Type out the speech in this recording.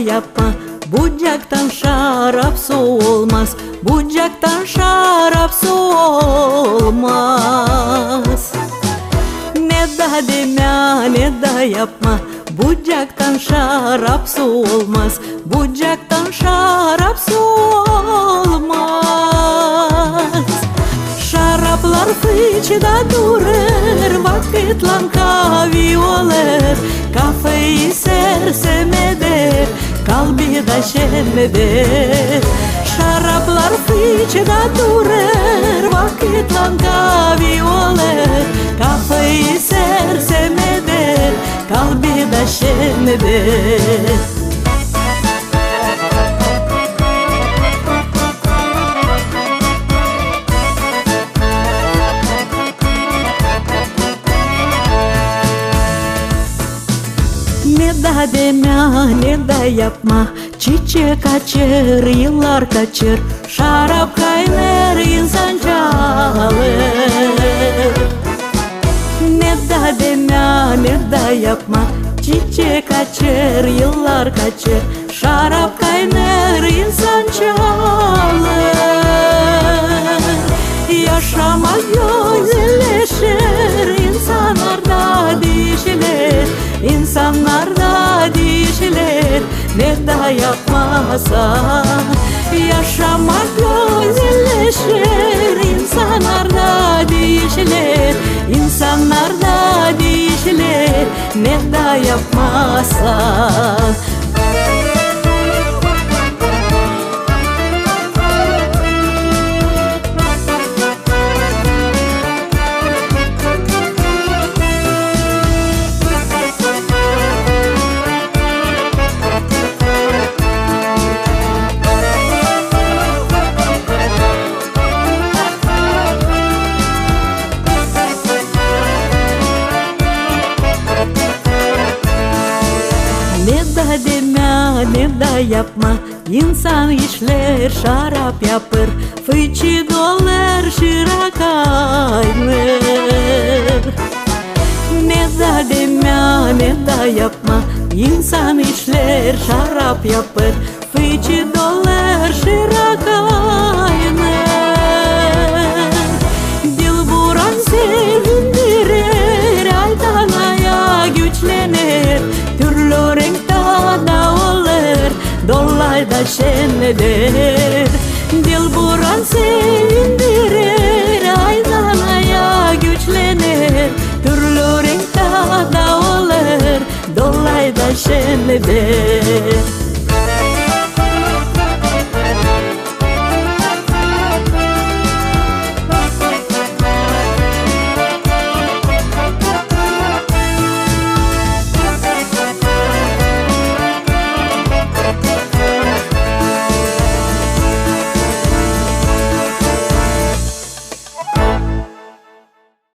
yapma. Bucaktan şarap su olmaz. Bucaktan şarap su olmaz. Ne da deme, ne da yapma. Bucaktan şarap su olmaz. Bucaktan şarap su olmaz. Şaraplar fıçıda durur, vakitlan kavi olur. Kafayı sersem eder, kalbi da şen eder. Şaraplar fıçıda durur, vakitlan kavi olur. Kafayı sersem eder, kalbi da şen eder. Ne da deme, ne da yapma. Çiçek açır, yıllar kaçır. Şarap kaynar, insan çalır. Ne da deme, ne da yapma. Çiçek açır, yıllar kaçır. Şarap kaynar, insan çalır. Yaşamak güzelleşir, insanlar da değişilir. İnsanlar da değişilir, ne da yapmasan. Yaşamak güzelleşir, insanlar da değişilir. İnsanlar da değişilir, ne da yapmasan. Ne da deme, ne da yapma. İnsan işler, şarap yapır. Fıçı dolar, şıra kaynır. Ne da deme, ne da yapma. İnsan işler, şarap yapır. Fıçı dolar, şıra kaynır. Dil buran sevindirir, aydan aya güçlenir. Türlü renkte da olur, dolayda şen eder. Dil buran sevindirir, aydan aya güçlenir. Türlü renkte da olur, dolayda şen eder.